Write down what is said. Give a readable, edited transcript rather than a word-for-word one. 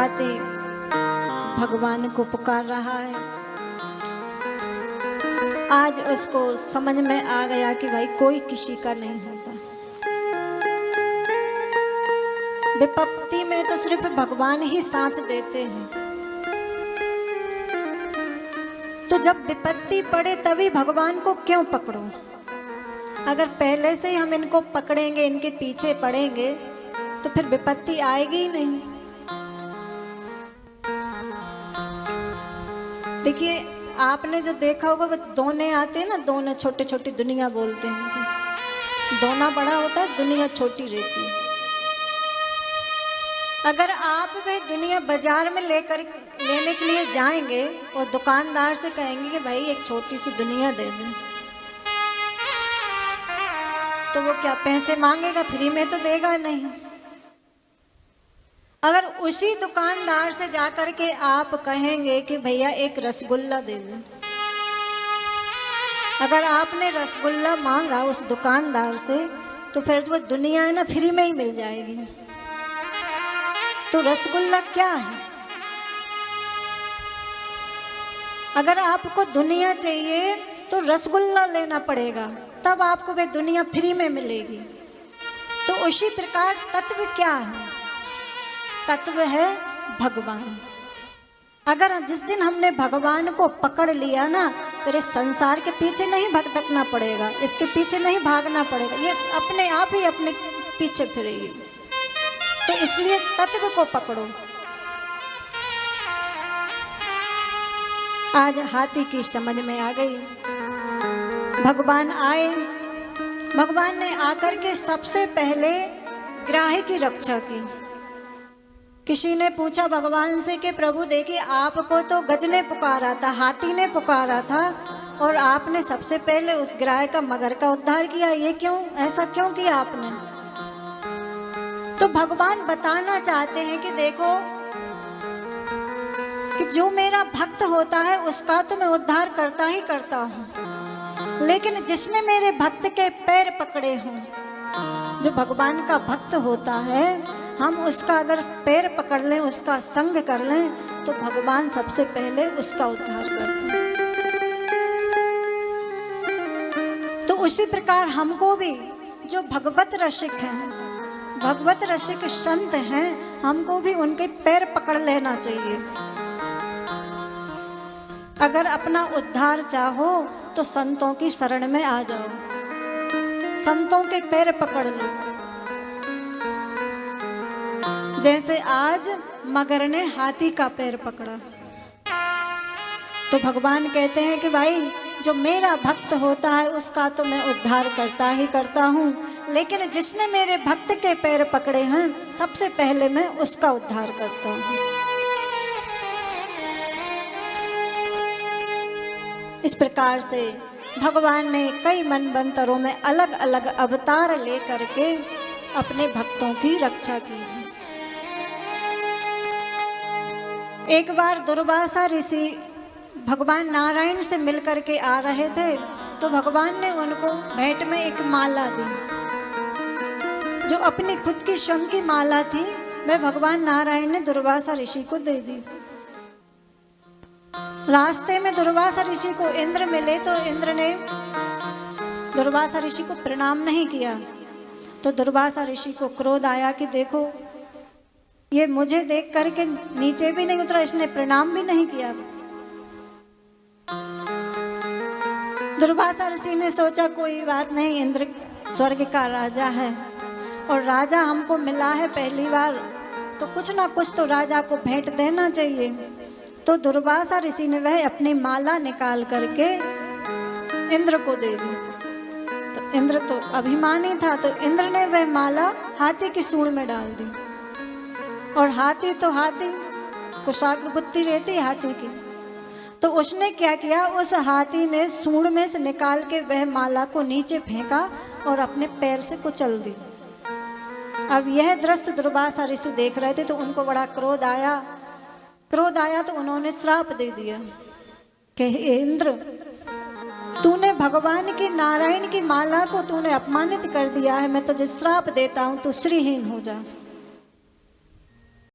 हाथी भगवान को पुकार रहा है। आज उसको समझ में आ गया कि भाई कोई किसी का नहीं होता। विपत्ति में तो सिर्फ भगवान ही साथ देते हैं। तो जब विपत्ति पड़े तभी भगवान को क्यों पकड़ो? अगर पहले से ही हम इनको पकड़ेंगे, इनके पीछे पड़ेंगे, तो फिर विपत्ति आएगी ही नहीं। देखिए, आपने जो देखा होगा वो दोने आते हैं ना, दोने छोटे छोटे दुनिया बोलते हैं। दोना बड़ा होता है, दुनिया छोटी रहती है। अगर आप वे दुनिया बाजार में लेने के लिए जाएंगे और दुकानदार से कहेंगे कि भाई एक छोटी सी दुनिया दे दें, तो वो क्या पैसे मांगेगा? फ्री में तो देगा नहीं। अगर उसी दुकानदार से जाकर के आप कहेंगे कि भैया एक रसगुल्ला दे दें, अगर आपने रसगुल्ला मांगा उस दुकानदार से, तो फिर वो दुनिया है ना फ्री में ही मिल जाएगी। तो रसगुल्ला क्या है? अगर आपको दुनिया चाहिए तो रसगुल्ला लेना पड़ेगा, तब आपको वे दुनिया फ्री में मिलेगी। तो उसी प्रकार तत्व क्या है? तत्व है भगवान। अगर जिस दिन हमने भगवान को पकड़ लिया ना, फिर इस संसार के पीछे नहीं भटकना पड़ेगा, इसके पीछे नहीं भागना पड़ेगा, ये अपने आप ही अपने पीछे फिरेगी। तो इसलिए तत्व को पकड़ो। आज हाथी की समझ में आ गई। भगवान आए, भगवान ने आकर के सबसे पहले ग्राही की रक्षा की। किसी ने पूछा भगवान से कि प्रभु देखिए, आपको तो गज ने पुकारा था, हाथी ने पुकारा था, और आपने सबसे पहले उस ग्राह का, मगर का उद्धार किया, ये क्यों? ऐसा क्यों किया आपने? तो भगवान बताना चाहते हैं कि देखो, कि जो मेरा भक्त होता है उसका तो मैं उद्धार करता ही करता हूँ, लेकिन जिसने मेरे भक्त के पैर पकड़े हों, जो भगवान का भक्त होता है, हम उसका अगर पैर पकड़ लें, उसका संग कर लें, तो भगवान सबसे पहले उसका उद्धार करते हैं। तो उसी प्रकार हमको भी जो भगवत रसिक हैं, भगवत रसिक संत हैं, हमको भी उनके पैर पकड़ लेना चाहिए। अगर अपना उद्धार चाहो तो संतों की शरण में आ जाओ, संतों के पैर पकड़ लो। जैसे आज मगर ने हाथी का पैर पकड़ा, तो भगवान कहते हैं कि भाई जो मेरा भक्त होता है उसका तो मैं उद्धार करता ही करता हूँ, लेकिन जिसने मेरे भक्त के पैर पकड़े हैं सबसे पहले मैं उसका उद्धार करता हूँ। इस प्रकार से भगवान ने कई मनवंतरों में अलग अलग अवतार लेकर के अपने भक्तों की रक्षा की है। एक बार दुर्वासा ऋषि भगवान नारायण से मिलकर के आ रहे थे, तो भगवान ने उनको भेंट में एक माला दी, जो अपनी खुद की स्वयं की माला थी, वह भगवान नारायण ने दुर्वासा ऋषि को दे दी। रास्ते में दुर्वासा ऋषि को इंद्र मिले, तो इंद्र ने दुर्वासा ऋषि को प्रणाम नहीं किया। तो दुर्वासा ऋषि को क्रोध आया कि देखो, ये मुझे देख करके नीचे भी नहीं उतरा, इसने प्रणाम भी नहीं किया। दुर्वासा ऋषि ने सोचा कोई बात नहीं, इंद्र स्वर्ग का राजा है और राजा हमको मिला है पहली बार, तो कुछ ना कुछ तो राजा को भेंट देना चाहिए। तो दुर्वासा ऋषि ने वह अपनी माला निकाल करके इंद्र को दे दी। तो इंद्र तो अभिमानी था, तो इंद्र ने वह माला हाथी की सूंड में डाल दी। और हाथी तो हाथी, कुशाग्र बुद्धि रहती है हाथी की, तो उसने क्या किया, उस हाथी ने सूंड में से निकाल के वह माला को नीचे फेंका और अपने पैर से कुचल दी। अब यह दृश्य दुर्वासा ऋषि देख रहे थे, तो उनको बड़ा क्रोध आया। क्रोध आया तो उन्होंने श्राप दे दिया कि इंद्र, तूने भगवान की, नारायण की माला को तूने अपमानित कर दिया है, मैं तुझे श्राप देता हूं, तू श्रीहीन हो जा।